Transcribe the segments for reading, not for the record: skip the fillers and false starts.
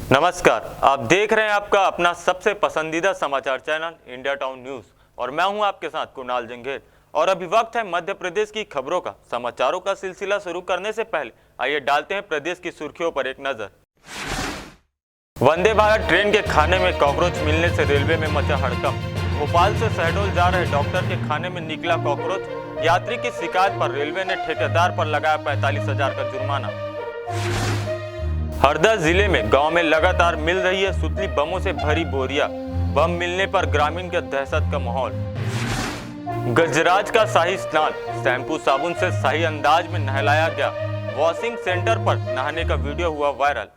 नमस्कार, आप देख रहे हैं आपका अपना सबसे पसंदीदा समाचार चैनल इंडिया टाउन न्यूज और मैं हूं आपके साथ कुणाल जंगेर। और अभी वक्त है मध्य प्रदेश की खबरों का। समाचारों का सिलसिला शुरू करने से पहले आइए डालते हैं प्रदेश की सुर्खियों पर एक नजर। वंदे भारत ट्रेन के खाने में कॉकरोच मिलने से रेलवे में मचा हड़कंप। भोपाल से शहडोल जा रहे डॉक्टर के खाने में निकला कॉकरोच। यात्री की शिकायत पर रेलवे ने ठेकेदार पर लगाया 45,000 का जुर्माना। हरदा जिले में गांव में लगातार मिल रही है सुतली बमों से भरी बोरियां। बम मिलने पर ग्रामीण के दहशत का माहौल। गजराज का शाही स्नान, शैम्पू साबुन से सही अंदाज में नहलाया गया। वॉशिंग सेंटर पर नहाने का वीडियो हुआ वायरल।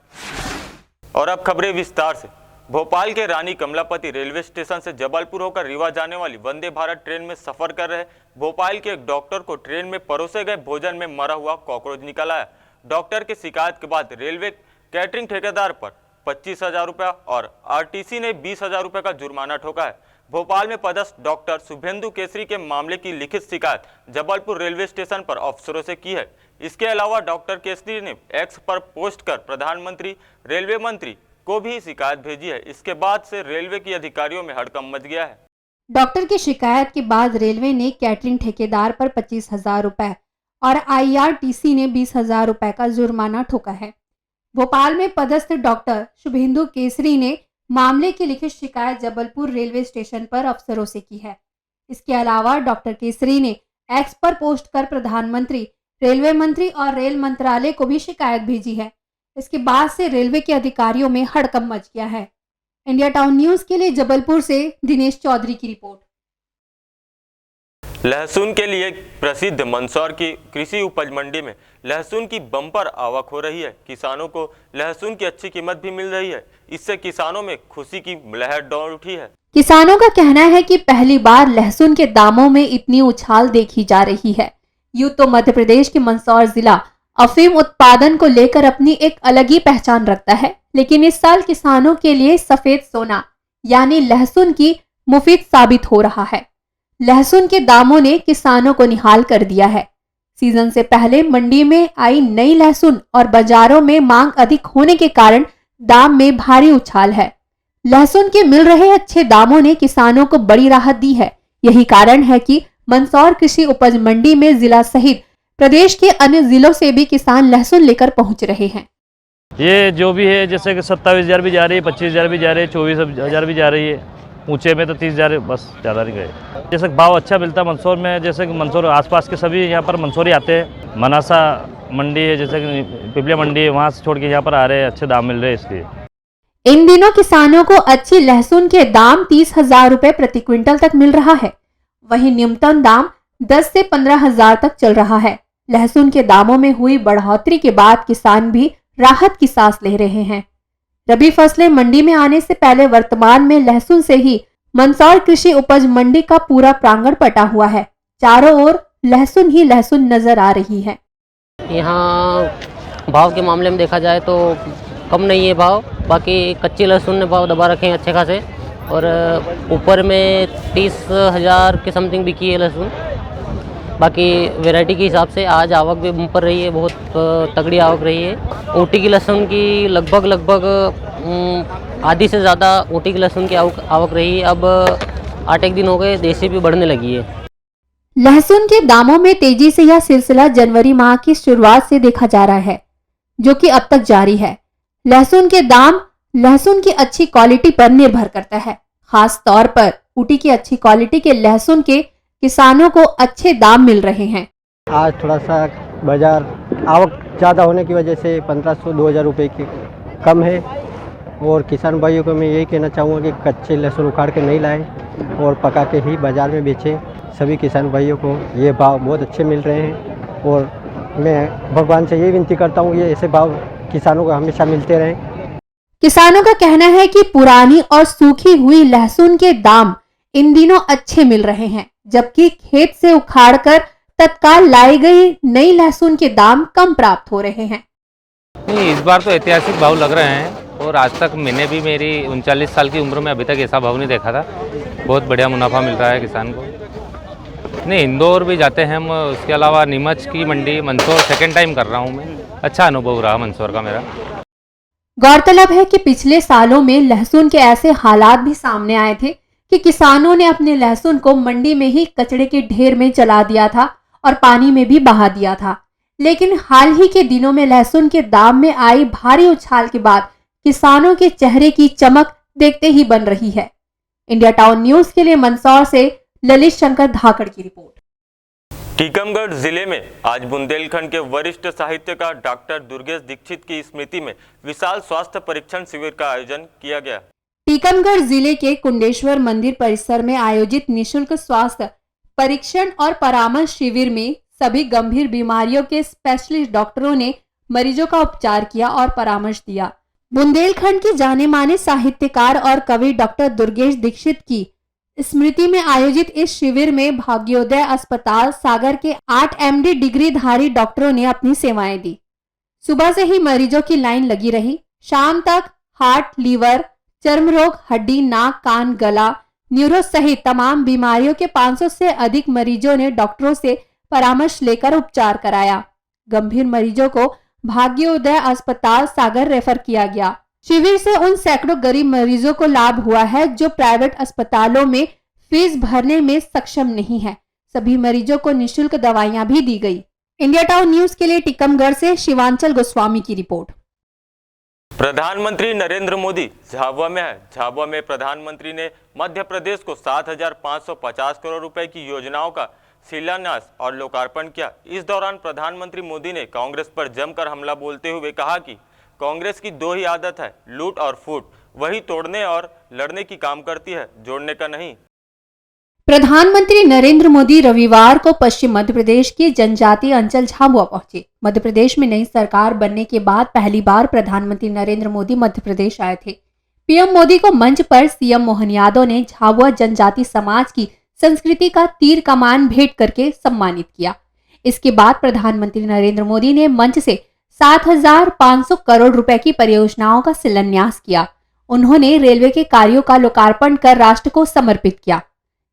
और अब खबरें विस्तार से। भोपाल के रानी कमलापति रेलवे स्टेशन से जबलपुर होकर रीवा जाने वाली वंदे भारत ट्रेन में सफर कर रहे भोपाल के एक डॉक्टर को ट्रेन में परोसे गए भोजन में मरा हुआ कॉकरोच निकल आया। डॉक्टर की शिकायत के बाद रेलवे कैटरिंग ठेकेदार पर 25,000 रुपया और आरटीसी ने 20,000 रुपये का जुर्माना ठोका है। भोपाल में पदस्थ डॉक्टर शुभेंदु केसरी के मामले की लिखित शिकायत जबलपुर रेलवे स्टेशन पर अफसरों से की है। इसके अलावा डॉक्टर केसरी ने एक्स पर पोस्ट कर प्रधानमंत्री, रेलवे मंत्री को भी शिकायत भेजी है। इसके बाद से रेलवे के अधिकारियों में हड़कंप मच गया है। डॉक्टर की शिकायत के बाद रेलवे ने कैटरिंग ठेकेदार पर 25,000 रुपए और आईआरटीसी ने 20,000 रुपए का जुर्माना ठोका है। भोपाल में पदस्थ डॉक्टर शुभेंदु केसरी ने मामले की लिखित शिकायत जबलपुर रेलवे स्टेशन पर अफसरों से की है। इसके अलावा डॉक्टर केसरी ने एक्स पर पोस्ट कर प्रधानमंत्री, रेलवे मंत्री और रेल मंत्रालय को भी शिकायत भेजी है। इसके बाद से रेलवे के अधिकारियों में हड़कंप मच गया है। इंडिया टाउन न्यूज के लिए जबलपुर से दिनेश चौधरी की रिपोर्ट। लहसुन के लिए प्रसिद्ध मंदसौर की कृषि उपज मंडी में लहसुन की बम्पर आवक हो रही है। किसानों को लहसुन की अच्छी कीमत भी मिल रही है। इससे किसानों में खुशी की लहर दौड़ उठी है। किसानों का कहना है कि पहली बार लहसुन के दामों में इतनी उछाल देखी जा रही है। यूं तो मध्य प्रदेश के मंदसौर जिला अफीम उत्पादन को लेकर अपनी एक अलग ही पहचान रखता है, लेकिन इस साल किसानों के लिए सफेद सोना यानी लहसुन की मुफीद साबित हो रहा है। लहसुन के दामों ने किसानों को निहाल कर दिया है। सीजन से पहले मंडी में आई नई लहसुन और बाजारों में मांग अधिक होने के कारण दाम में भारी उछाल है। लहसुन के मिल रहे अच्छे दामों ने किसानों को बड़ी राहत दी है। यही कारण है कि मंदसौर कृषि उपज मंडी में जिला सहित प्रदेश के अन्य जिलों से भी किसान लहसुन लेकर पहुंच रहे हैं। ये जो भी है, जैसे कि 27,000 भी जा रही है, 25,000 भी जा रही है, 24,000 भी जा रही है। ऊंचे में तो 30,000 बस, ज़्यादा नहीं गए। जैसे भाव अच्छा मिलता है मंदसौर में, जैसे कि मंदसौर आसपास के सभी यहाँ पर मंदसौरी आते हैं। मनासा मंडी है, जैसे कि पिपलिया मंडी है, वहाँ से छोड़ के यहाँ पर आ रहे हैं, अच्छे दाम मिल रहे हैं। इसलिए इन दिनों किसानों को अच्छी लहसुन के दाम 30,000 रुपए प्रति क्विंटल तक मिल रहा है। वहीं न्यूनतम दाम 10 से 15,000 तक चल रहा है। लहसुन के दामों में हुई बढ़ोतरी के बाद किसान भी राहत की सांस ले रहे हैं। रबी फसलें मंडी में आने से पहले वर्तमान में लहसुन से ही मंदसौर कृषि उपज मंडी का पूरा प्रांगण पटा हुआ है। चारों ओर लहसुन ही लहसुन नजर आ रही है। यहाँ भाव के मामले में देखा जाए तो कम नहीं है भाव। बाकी कच्ची लहसुन ने भाव दबा रखे हैं अच्छे खासे, और ऊपर में 30,000 के समथिंग बिकी है लहसुन। बाकी वैरायटी के हिसाब से आज आवक भी बम्पर रही है, बहुत तगड़ी आवक रही है। ऊटी की लहसुन की लगभग आधी से ज़्यादा ऊटी की लहसुन की आवक रही है। अब 8 दिन हो गए, देसी भी बढ़ने लगी है। लहसुन के दामों में तेजी से यह सिलसिला जनवरी माह की शुरुआत से देखा जा रहा है, जो कि अब तक जारी है। लहसुन के दाम लहसुन की अच्छी क्वालिटी पर निर्भर करता है। खास तौर पर ऊटी की अच्छी क्वालिटी के लहसुन के किसानों को अच्छे दाम मिल रहे हैं। आज थोड़ा सा बाजार आवक ज़्यादा होने की वजह से 1,500-2,000 रुपये की कम है। और किसान भाइयों को मैं यही कहना चाहूँगा कि कच्चे लहसुन उखाड़ के नहीं लाएं और पका के ही बाज़ार में बेचें। सभी किसान भाइयों को ये भाव बहुत अच्छे मिल रहे हैं और मैं भगवान से यही विनती करता हूँ ये ऐसे भाव किसानों को हमेशा मिलते रहें। किसानों का कहना है कि पुरानी और सूखी हुई लहसुन के दाम इन दिनों अच्छे मिल रहे हैं, जबकि खेत से उखाड़कर तत्काल लाई गई नई लहसुन के दाम कम प्राप्त हो रहे हैं। नहीं, इस बार तो ऐतिहासिक भाव लग रहे हैं और आज तक मैंने भी मेरी 39 साल की उम्र में अभी तक ऐसा भाव नहीं देखा था। बहुत बढ़िया मुनाफा मिल रहा है किसान को। नहीं, इंदौर भी जाते हैं हम, उसके अलावा नीमच की मंडी, मंदसौर सेकेंड टाइम कर रहा हूँ मैं। अच्छा अनुभव रहा मंदसौर का मेरा। गौरतलब है कि पिछले सालों में लहसुन के ऐसे हालात भी सामने आए थे कि किसानों ने अपने लहसुन को मंडी में ही कचरे के ढेर में जला दिया था और पानी में भी बहा दिया था। लेकिन हाल ही के दिनों में लहसुन के दाम में आई भारी उछाल के बाद किसानों के चेहरे की चमक देखते ही बन रही है। इंडिया टाउन न्यूज के लिए मंदसौर से ललित शंकर धाकड़ की रिपोर्ट। टीकमगढ़ जिले में आज बुंदेलखंड के वरिष्ठ साहित्यकार डॉक्टर दुर्गेश दीक्षित की स्मृति में विशाल स्वास्थ्य परीक्षण शिविर का आयोजन किया गया। टीकमगढ़ जिले के कुंडेश्वर मंदिर परिसर में आयोजित निशुल्क स्वास्थ्य परीक्षण और परामर्श शिविर में सभी गंभीर बीमारियों के स्पेशलिस्ट डॉक्टरों ने मरीजों का उपचार किया और परामर्श दिया। बुंदेलखंड के जाने माने साहित्यकार और कवि डॉक्टर दुर्गेश दीक्षित की स्मृति में आयोजित इस शिविर में भाग्योदय अस्पताल सागर के 8 MD डिग्रीधारी डॉक्टरों ने अपनी सेवाएं दी। सुबह से ही मरीजों की लाइन लगी रही। शाम तक हार्ट, लीवर, चर्म रोग, हड्डी, नाक, कान, गला, न्यूरो सहित तमाम बीमारियों के 500 से अधिक मरीजों ने डॉक्टरों से परामर्श लेकर उपचार कराया। गंभीर मरीजों को भाग्योदय अस्पताल सागर रेफर किया गया। शिविर से उन सैकड़ों गरीब मरीजों को लाभ हुआ है जो प्राइवेट अस्पतालों में फीस भरने में सक्षम नहीं है। सभी मरीजों को निशुल्क दवाइयां भी दी गई। इंडिया टाउन न्यूज के लिए टीकमगढ़ से शिवांचल गोस्वामी की रिपोर्ट। प्रधानमंत्री नरेंद्र मोदी झाबुआ में है। झाबुआ में प्रधानमंत्री ने मध्य प्रदेश को 7,550 करोड़ रुपए की योजनाओं का शिलान्यास और लोकार्पण किया। इस दौरान प्रधानमंत्री मोदी ने कांग्रेस पर जमकर हमला बोलते हुए कहा कि कांग्रेस की दो ही आदत है, लूट और फूट। वही तोड़ने और लड़ने की काम करती है, जोड़ने का नहीं। प्रधानमंत्री नरेंद्र मोदी रविवार को पश्चिम मध्य प्रदेश के जनजातीय अंचल झाबुआ पहुंचे। मध्य प्रदेश में नई सरकार बनने के बाद पहली बार प्रधानमंत्री नरेंद्र मोदी मध्य प्रदेश आए थे। पीएम मोदी को मंच पर सीएम मोहन यादव ने झाबुआ जनजाति समाज की संस्कृति का तीर कमान भेंट करके सम्मानित किया। इसके बाद प्रधानमंत्री नरेंद्र मोदी ने मंच से 7,500 करोड़ रुपए की परियोजनाओं का शिलान्यास किया। उन्होंने रेलवे के कार्यों का लोकार्पण कर राष्ट्र को समर्पित किया।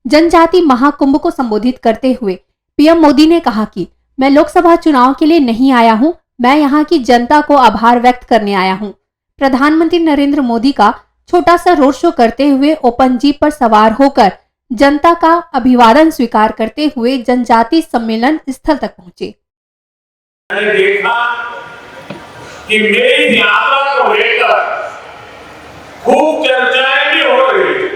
जनजाति महाकुंभ को संबोधित करते हुए पीएम मोदी ने कहा कि मैं लोकसभा चुनाव के लिए नहीं आया हूं, मैं यहां की जनता को आभार व्यक्त करने आया हूं। प्रधानमंत्री नरेंद्र मोदी का छोटा सा रोड शो करते हुए ओपन जीप पर सवार होकर जनता का अभिवादन स्वीकार करते हुए जनजाति सम्मेलन स्थल तक पहुंचे। मैंने देखा कि मेरी यात्रा को लेकर खूब चर्चाएं भी हो रही,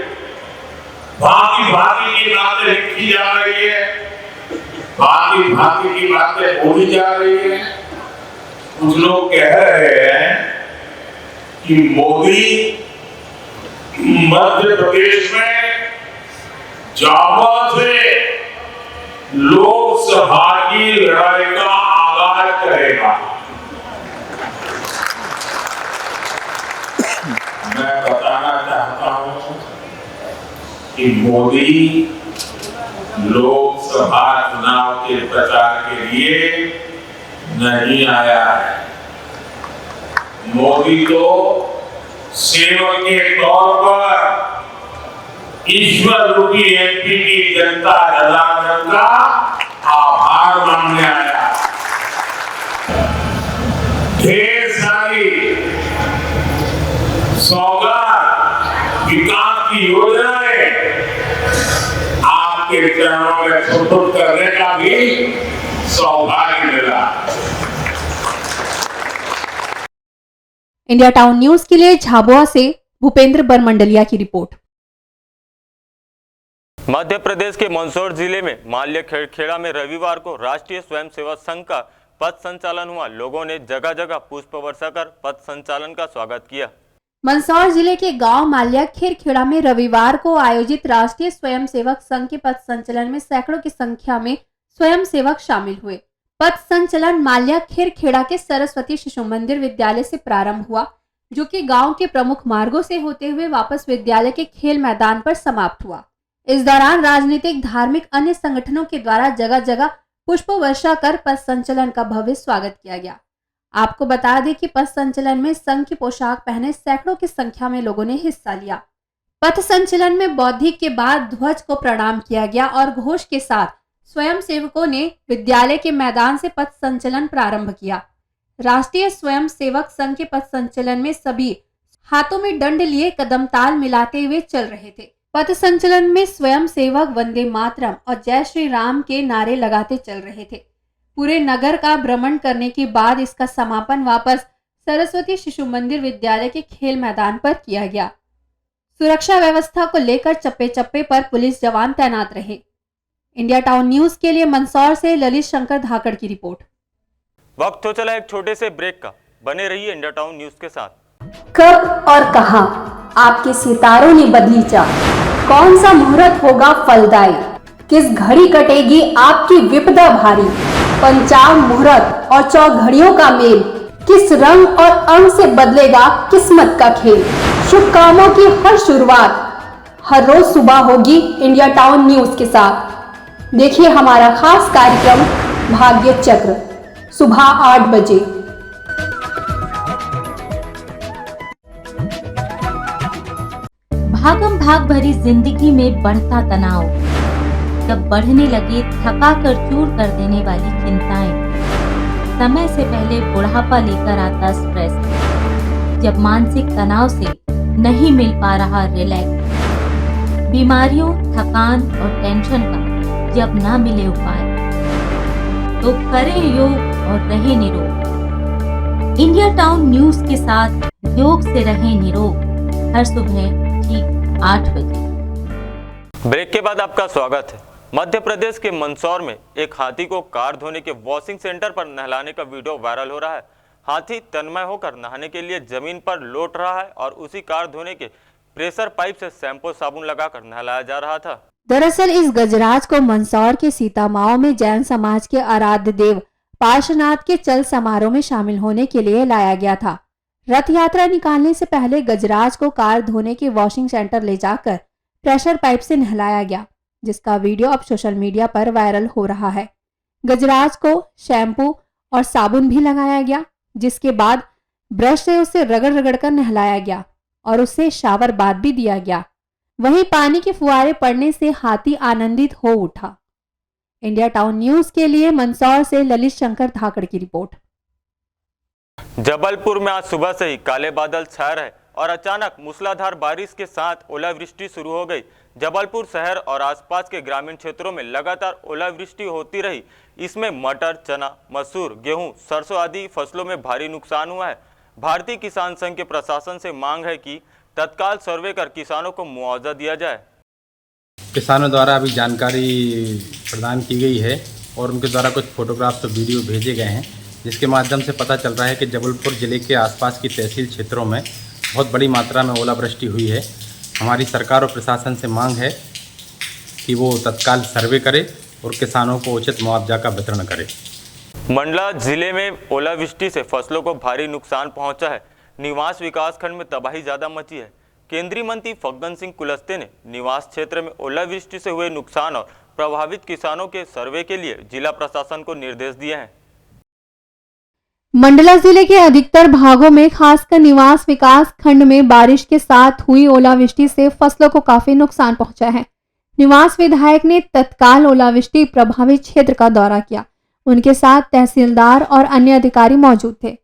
भांति भांति की बातें लिखी जा रही है, भांति भांति की बातें बोली जा रही है। कुछ लोग कह रहे हैं कि मोदी मध्य प्रदेश में झाबुआ से लोकसभा की लड़ाई का आगाज करेगा। मैं बताना चाहता हूं कि मोदी लोकसभा चुनाव के प्रचार के लिए नहीं आया है। मोदी तो सेवक के तौर पर ईश्वर रूपी एमपी की जनता जनार्दन का आभार मानने आया। ढेर सारी सौगात, विकास की योजनाएं आपके चरणों में सुपुर्द करने का भी सौभाग्य मिला। इंडिया टाउन न्यूज के लिए झाबुआ से भूपेंद्र बरमंडलिया की रिपोर्ट। मध्य प्रदेश के मंदसौर जिले में माल्य खेड़ा में रविवार को राष्ट्रीय स्वयंसेवक संघ का पथ संचालन हुआ। लोगों ने जगह जगह पुष्प वर्षा कर पथ संचालन का स्वागत किया। मंदसौर जिले के गांव माल्या खेड़ा में रविवार को आयोजित राष्ट्रीय स्वयंसेवक संघ के पथ संचलन में सैकड़ों की संख्या में स्वयंसेवक शामिल हुए। पथ संचलन माल्या खेड़ा के सरस्वती शिशु मंदिर विद्यालय से प्रारंभ हुआ, जो कि गांव के प्रमुख मार्गों से होते हुए वापस विद्यालय के खेल मैदान पर समाप्त हुआ। इस दौरान राजनीतिक, धार्मिक, अन्य संगठनों के द्वारा जगह जगह पुष्प वर्षा कर पथ संचलन का भव्य स्वागत किया गया। आपको बता दें कि पथ संचलन में संघ की पोशाक पहने सैकड़ों की संख्या में लोगों ने हिस्सा लिया। पथ संचलन में बौद्धिक के बाद ध्वज को प्रणाम किया गया और घोष के साथ स्वयं सेवकों ने विद्यालय के मैदान से पथ संचलन प्रारंभ किया। राष्ट्रीय स्वयं सेवक संघ के पथ संचलन में सभी हाथों में दंड लिए कदम ताल मिलाते हुए चल रहे थे। पथ संचलन में स्वयं सेवक वंदे मातरम और जय श्री राम के नारे लगाते चल रहे थे। पूरे नगर का भ्रमण करने के बाद इसका समापन वापस सरस्वती शिशु मंदिर विद्यालय के खेल मैदान पर किया गया। सुरक्षा व्यवस्था को लेकर चप्पे चप्पे पर पुलिस जवान तैनात रहे। इंडिया टाउन न्यूज के लिए मंदसौर से ललित शंकर धाकड़ की रिपोर्ट। वक्त हो चला एक छोटे से ब्रेक का, बने रहिए इंडिया टाउन न्यूज के साथ। कब और कहां आपके सितारों ने बदली चाल, कौन सा मुहूर्त होगा फलदायी, किस घड़ी कटेगी आपकी विपदा भारी, पंचांग मुहूर्त और चौघड़ियों का मेल, किस रंग और अंग से बदलेगा किस्मत का खेल। शुभ कामों की हर शुरुआत हर रोज सुबह होगी इंडिया टाउन न्यूज के साथ। देखिए हमारा खास कार्यक्रम भाग्य चक्र सुबह 8 बजे। भागम भाग भरी जिंदगी में बढ़ता तनाव, जब बढ़ने लगे थका कर चूर कर देने वाली चिंताएं, समय से पहले बुढ़ापा लेकर आता स्ट्रेस, जब मानसिक तनाव से नहीं मिल पा रहा रिलैक्स, बीमारियों, थकान और टेंशन का जब ना मिले उपाय, तो करें योग और रहें निरोग। इंडिया टाउन न्यूज के साथ योग से रहें निरोग, हर सुबह ठीक 8 बजे। ब्रेक के बाद आपका स्वागत है। मध्य प्रदेश के मंदसौर में एक हाथी को कार धोने के वॉशिंग सेंटर पर नहलाने का वीडियो वायरल हो रहा है। हाथी तन्मय होकर नहाने के लिए जमीन पर लौट रहा है और उसी कार धोने के प्रेशर पाइप से शैम्पू साबुन लगाकर नहलाया जा रहा था। दरअसल इस गजराज को मंदसौर के सीतामाओ में जैन समाज के आराध्य देव पार्श्वनाथ के चल समारोह में शामिल होने के लिए लाया गया था। रथ यात्रा निकालने से पहले गजराज को कार धोने के वॉशिंग सेंटर ले जाकर प्रेशर पाइप से नहलाया गया, जिसका वीडियो अब सोशल मीडिया पर वायरल हो रहा है। गजराज को शैम्पू और साबुन भी लगाया गया, जिसके बाद ब्रश से उसे रगड़ रगड़ कर नहलाया गया और उसे शावर बाथ भी दिया गया। वहीं पानी के फुहारे पड़ने से हाथी आनंदित हो उठा। इंडिया टाउन न्यूज के लिए मंदसौर से ललित शंकर धाकड़ की रिपोर्ट। जबलपुर में आज सुबह से ही काले बादल छाए रहे और अचानक मूसलाधार बारिश के साथ ओलावृष्टि शुरू हो गई। जबलपुर शहर और आसपास के ग्रामीण क्षेत्रों में लगातार ओलावृष्टि होती रही। इसमें मटर, चना, मसूर, गेहूं, सरसों आदि फसलों में भारी नुकसान हुआ है। भारतीय किसान संघ के प्रशासन से मांग है कि तत्काल सर्वे कर किसानों को मुआवजा दिया जाए। किसानों द्वारा अभी जानकारी प्रदान की गई है और उनके द्वारा कुछ फोटोग्राफ्स और वीडियो भेजे गए हैं, जिसके माध्यम से पता चल रहा है कि जबलपुर ज़िले के आसपास की तहसील क्षेत्रों में बहुत बड़ी मात्रा में ओलावृष्टि हुई है। हमारी सरकार और प्रशासन से मांग है कि वो तत्काल सर्वे करे और किसानों को उचित मुआवजा का वितरण करे। मंडला जिले में ओलावृष्टि से फसलों को भारी नुकसान पहुंचा है। निवास विकास खंड में तबाही ज्यादा मची है। केंद्रीय मंत्री फग्गन सिंह कुलस्ते ने निवास क्षेत्र में ओलावृष्टि से हुए नुकसान और प्रभावित किसानों के सर्वे के लिए जिला प्रशासन को निर्देश दिए हैं। मंडला जिले के अधिकतर भागों में खासकर निवास विकास खंड में बारिश के साथ हुई ओलावृष्टि से फसलों को काफी नुकसान पहुंचा है। निवास विधायक ने तत्काल ओलावृष्टि प्रभावित क्षेत्र का दौरा किया। उनके साथ तहसीलदार और अन्य अधिकारी मौजूद थे।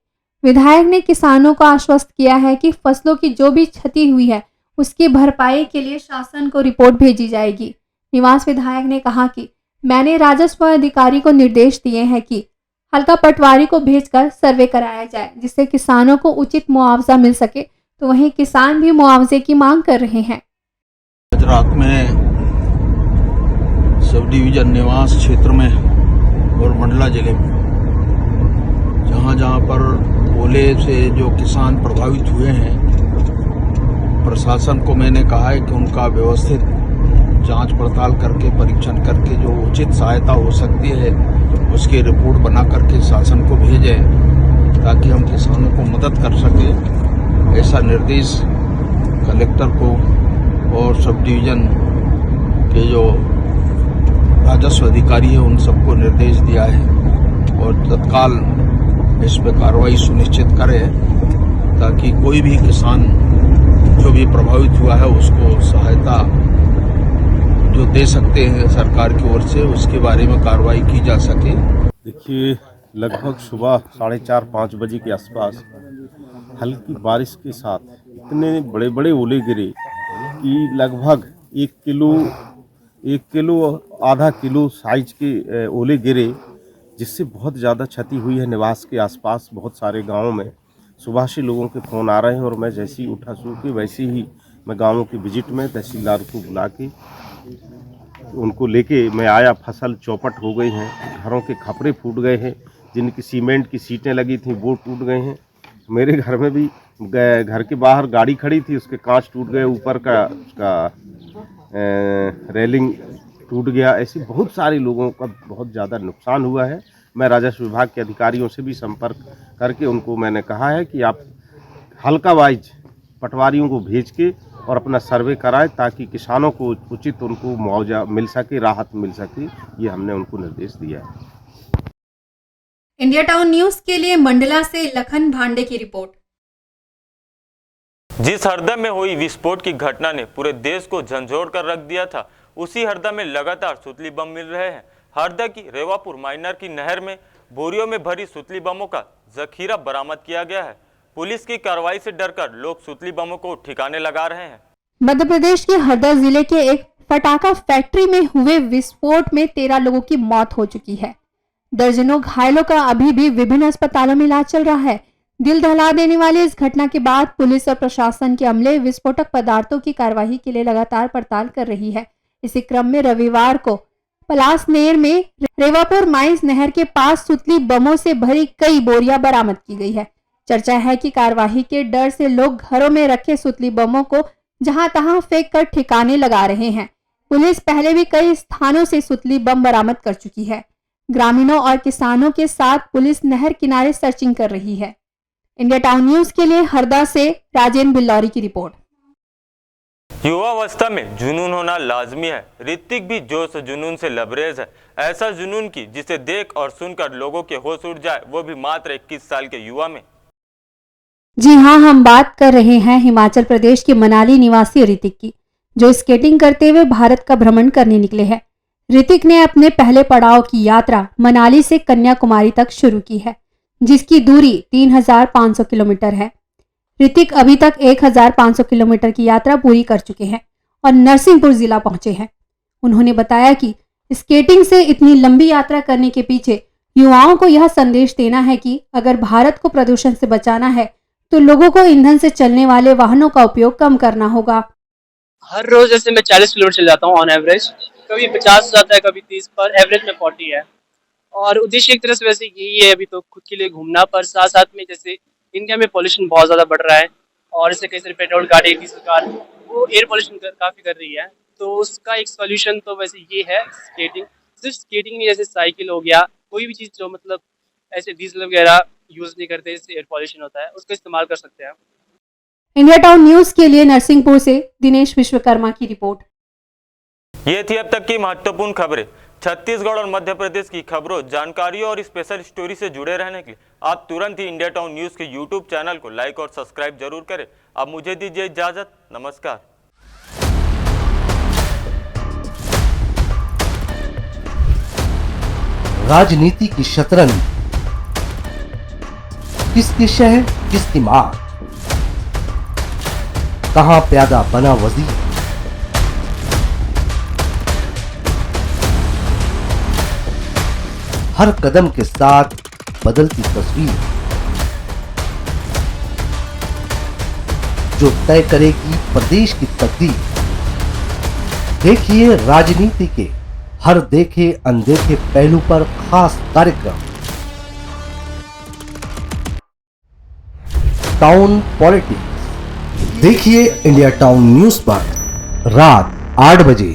विधायक ने किसानों को आश्वस्त किया है कि फसलों की जो भी क्षति हुई है उसकी भरपाई के लिए शासन को रिपोर्ट भेजी जाएगी। निवास विधायक ने कहा कि मैंने राजस्व अधिकारी को निर्देश दिए हैं कि हल्का पटवारी को भेजकर सर्वे कराया जाए, जिससे किसानों को उचित मुआवजा मिल सके। तो वहीं किसान भी मुआवजे की मांग कर रहे हैं। गुजरात में सब डिवीजन निवास क्षेत्र में और मंडला जिले में जहाँ पर ओले से जो किसान प्रभावित हुए हैं, प्रशासन को मैंने कहा है कि उनका व्यवस्थित जांच पड़ताल करके परीक्षण करके जो उचित सहायता हो सकती है उसकी रिपोर्ट बना करके शासन को भेजें, ताकि हम किसानों को मदद कर सकें। ऐसा निर्देश कलेक्टर को और सब डिवीजन के जो राजस्व अधिकारी है उन सबको निर्देश दिया है और तत्काल इस पर कार्रवाई सुनिश्चित करें, ताकि कोई भी किसान जो भी प्रभावित हुआ है उसको सहायता जो दे सकते हैं सरकार की ओर से, उसके बारे में कार्रवाई की जा सके। देखिए, लगभग सुबह 4:30-5 बजे के आसपास हल्की बारिश के साथ इतने बड़े बड़े ओले गिरे कि लगभग 1 किलो आधा किलो साइज के ओले गिरे, जिससे बहुत ज़्यादा क्षति हुई है निवास के आसपास बहुत सारे गांवों में। सुबह से लोगों के फ़ोन आ रहे हैं और मैं जैसे ही उठा सो के वैसे ही मैं गांवों की विजिट में तहसीलदार को बुला के उनको लेके मैं आया। फसल चौपट हो गई हैं, घरों के खपड़े फूट गए हैं, जिनकी सीमेंट की सीटें लगी थी वो टूट गए हैं। मेरे घर में भी घर के बाहर गाड़ी खड़ी थी, उसके कांच टूट गए, ऊपर का उसका रेलिंग टूट गया। ऐसे बहुत सारे लोगों का बहुत ज़्यादा नुकसान हुआ है। मैं राजस्व विभाग के अधिकारियों से भी संपर्क करके उनको मैंने कहा है कि आप हल्का वाइज पटवारियों को भेज के और अपना सर्वे कराएं ताकि किसानों को उचित उनको मुआवजा मिल सके, राहत मिल सके। ये हमने उनको निर्देश दिया है। इंडिया टाउन न्यूज के लिए मंडला से लखन भांडे की रिपोर्ट। जिस हरदा में हुई विस्फोट की घटना ने पूरे देश को झंझोड़ कर रख दिया था, उसी हरदा में लगातार सुतली बम मिल रहे हैं। हरदा की रेवापुर माइनर की नहर में बोरियों में भरी सुतली बमों का जखीरा बरामद किया गया है। पुलिस की कार्रवाई से डरकर लोग सुतली बमों को ठिकाने लगा रहे हैं। मध्य प्रदेश के हरदा जिले के एक पटाखा फैक्ट्री में हुए विस्फोट में 13 लोगों की मौत हो चुकी है। दर्जनों घायलों का अभी भी विभिन्न अस्पतालों में इलाज चल रहा है। दिल दहला देने वाली इस घटना के बाद पुलिस और प्रशासन के अमले विस्फोटक पदार्थों की कार्रवाई के लिए लगातार पड़ताल कर रही है। इसी क्रम में रविवार को पलासनेर में रेवापुर माइंस नहर के पास सुतली बमों से भरी कई बोरियां बरामद की गई है। चर्चा है कि कार्रवाई के डर से लोग घरों में रखे सुतली बमों को जहां तहां फेंक कर ठिकाने लगा रहे हैं। पुलिस पहले भी कई स्थानों से सुतली बम बरामद कर चुकी है। ग्रामीणों और किसानों के साथ पुलिस नहर किनारे सर्चिंग कर रही है। इंडिया टाउन न्यूज के लिए हरदा से राजेंद्र बिल्लौरी की रिपोर्ट। युवावस्था में जुनून होना लाजमी है। ऋतिक भी जोश जुनून से लबरेज है। ऐसा जुनून की जिसे देख और सुनकर लोगों के होश उड़ जाए, वो भी मात्र 21 साल के युवा में। जी हाँ, हम बात कर रहे हैं हिमाचल प्रदेश के मनाली निवासी ऋतिक की, जो स्केटिंग करते हुए भारत का भ्रमण करने निकले हैं। ऋतिक ने अपने पहले पड़ाव की यात्रा मनाली से कन्याकुमारी तक शुरू की है, जिसकी दूरी 3500 किलोमीटर है। ऋतिक अभी तक 1500 किलोमीटर की यात्रा पूरी कर चुके हैं और नरसिंहपुर जिला पहुंचे हैं। उन्होंने बताया कि स्केटिंग से इतनी लंबी यात्रा करने के पीछे युवाओं को यह संदेश देना है कि अगर भारत को प्रदूषण से बचाना है तो लोगों को ईंधन से चलने वाले वाहनों का उपयोग कम करना होगा। हर रोज जैसे मैं 40 किलोमीटर चल जाता हूँ ऑन एवरेज, कभी 50 जाता है, कभी 30, पर एवरेज में 40 है। और उद्देश्य एक तरह से वैसे यही है अभी तो खुद के लिए घूमना, पर साथ साथ में जैसे इंडिया में पॉल्यूशन बहुत ज़्यादा बढ़ रहा है और इससे कई सारे पेट्रोल गाड़ी की सरकार वो एयर पॉल्यूशन काफ़ी कर रही है, तो उसका एक सॉल्यूशन तो वैसे ये है स्केटिंग। सिर्फ स्केटिंग नहीं, जैसे साइकिल हो गया, कोई भी चीज़ जो मतलब ऐसे डीजल वगैरह यूज़ नहीं करते जिससे एयर पॉल्यूशन होता है, उसका इस्तेमाल कर सकते हैं। इंडिया टाउन न्यूज के लिए नरसिंहपुर से दिनेश विश्वकर्मा की रिपोर्ट। ये थी अब तक की महत्वपूर्ण खबरें। छत्तीसगढ़ और मध्य प्रदेश की खबरों, जानकारियों और स्पेशल स्टोरी से जुड़े रहने के लिए आप तुरंत ही इंडिया टाउन न्यूज के यूट्यूब चैनल को लाइक और सब्सक्राइब जरूर करें। अब मुझे दीजिए इजाजत, नमस्कार। राजनीति की शतरंज, किसके शहर किसकी मार, कहां प्यादा बना वजीर, हर कदम के साथ बदलती तस्वीर जो तय करेगी प्रदेश की तकदीर। देखिए राजनीति के हर देखे अनदेखे पहलू पर खास कार्यक्रम टाउन पॉलिटिक्स। देखिए इंडिया टाउन न्यूज पर रात 8 बजे।